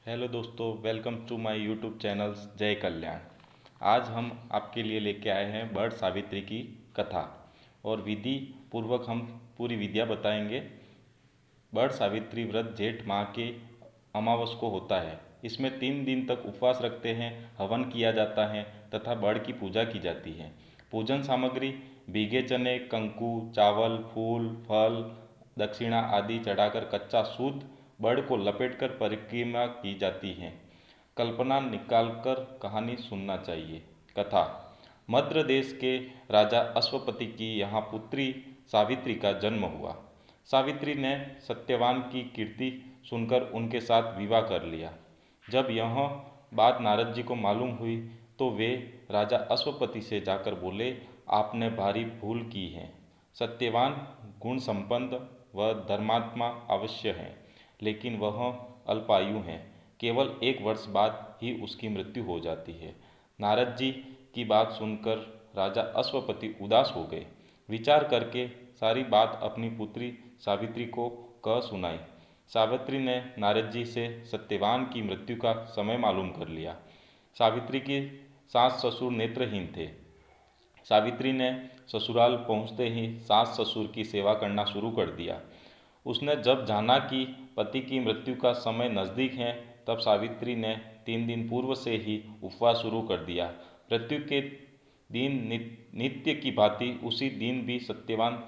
Hello दोस्तों, welcome to my YouTube channel Jai Kalyan. आज हम आपके लिए लेके आए हैं बड़ सावित्री की कथा और विधि पूर्वक हम पूरी विद्या बताएंगे। बड़ सावित्री व्रत जेठ माह के अमावस को होता है। इसमें 3 दिन तक उपवास रखते हैं, हवन किया जाता है तथा बड़ की पूजा की जाती है। पूजन सामग्री भीगे चने, कंकु, चावल, फूल, फल, दक्षिणा आदि चढ़ाकर कच्चा शुद्ध बड़ को लपेटकर परिक्रमा की जाती है। कल्पना निकालकर कहानी सुनना चाहिए। कथा। मद्र देश के राजा अश्वपति की यहाँ पुत्री सावित्री का जन्म हुआ। सावित्री ने सत्यवान की कीर्ति सुनकर उनके साथ विवाह कर लिया। जब यह बात नारद जी को मालूम हुई तो वे राजा अश्वपति से जाकर बोले, आपने भारी भूल की है। सत्यवान गुण संपन्न व धर्मात्मा अवश्य है, लेकिन वह अल्पायु है। केवल 1 वर्ष बाद ही उसकी मृत्यु हो जाती है। नारद जी की बात सुनकर राजा अश्वपति उदास हो गए। विचार करके सारी बात अपनी पुत्री सावित्री को कह सुनाई। सावित्री ने नारद जी से सत्यवान की मृत्यु का समय मालूम कर लिया। सावित्री के सास ससुर नेत्रहीन थे। सावित्री ने ससुराल पहुंचते ही सास ससुर की सेवा करना शुरू कर दिया। उसने जब जाना कि पति की मृत्यु का समय नज़दीक है, तब सावित्री ने 3 दिन पूर्व से ही उपवास शुरू कर दिया। मृत्यु के दिन नित्य की भांति उसी दिन भी सत्यवान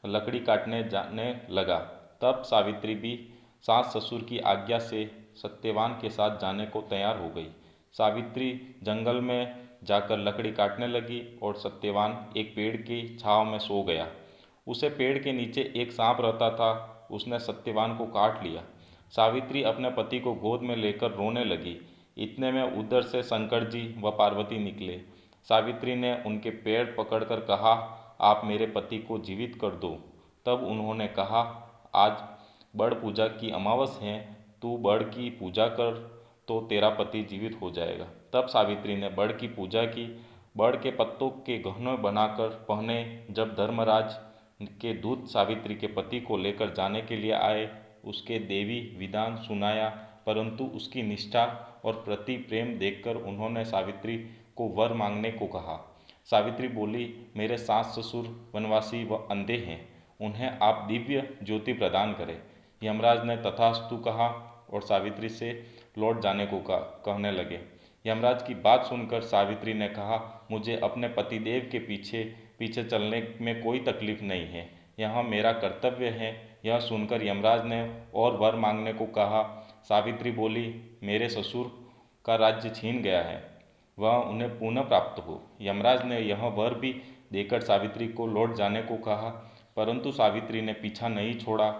लकड़ी काटने जाने लगा। तब सावित्री भी सास ससुर की आज्ञा से सत्यवान के साथ जाने को तैयार हो गई। सावित्री जंगल में जाकर लकड़ी काटने लगी और सत्यवान एक पेड़ की छांव में सो गया। उसे पेड़ के नीचे एक सांप रहता था। उसने सत्यवान को काट लिया। सावित्री अपने पति को गोद में लेकर रोने लगी। इतने में उधर से शंकर जी व पार्वती निकले। सावित्री ने उनके पैर पकड़कर कहा, आप मेरे पति को जीवित कर दो। तब उन्होंने कहा, आज बड़ पूजा की अमावस है, तू बड़ की पूजा कर तो तेरा पति जीवित हो जाएगा। तब सावित्री ने बड़ की पूजा की। बड़ के पत्तों के गहने बनाकर पहने। जब धर्मराज के दूत सावित्री के पति को लेकर जाने के लिए आए, उसके देवी विधान सुनाया, परंतु उसकी निष्ठा और प्रति प्रेम देखकर उन्होंने सावित्री को वर मांगने को कहा। सावित्री बोली, मेरे सास ससुर वनवासी व अंधे हैं, उन्हें आप दिव्य ज्योति प्रदान करें। यमराज ने तथास्तु कहा और सावित्री से लौट जाने को कहने लगे। यमराज की बात सुनकर सावित्री ने कहा, मुझे अपने पतिदेव के पीछे पीछे चलने में कोई तकलीफ नहीं है, यह मेरा कर्तव्य है। यह सुनकर यमराज ने और वर मांगने को कहा। सावित्री बोली, मेरे ससुर का राज्य छीन गया है, वह उन्हें पुनः प्राप्त हो। यमराज ने यह वर भी देकर सावित्री को लौट जाने को कहा, परंतु सावित्री ने पीछा नहीं छोड़ा।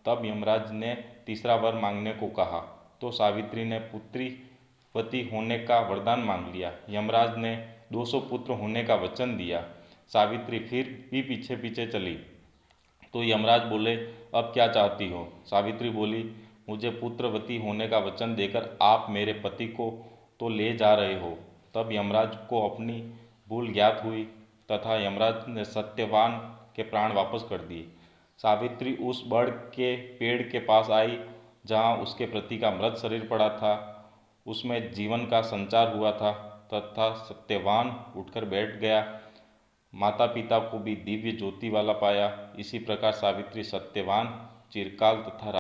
तब यमराज ने तीसरा वर मांगने को कहा तो सावित्री ने पुत्रीवती होने का वरदान मांग लिया। यमराज ने 200 पुत्र होने का वचन दिया। सावित्री फिर भी पीछे पीछे चली तो यमराज बोले, अब क्या चाहती हो? सावित्री बोली, मुझे पुत्रवती होने का वचन देकर आप मेरे पति को तो ले जा रहे हो। तब यमराज को अपनी भूल ज्ञात हुई तथा यमराज ने सत्यवान के प्राण वापस कर दिए। सावित्री उस बड़ के पेड़ के पास आई जहाँ उसके पति का मृत शरीर पड़ा था। उसमें जीवन का संचार हुआ था तथा सत्यवान उठकर बैठ गया। माता पिता को भी दिव्य ज्योति वाला पाया। इसी प्रकार सावित्री सत्यवान चिरकाल तथा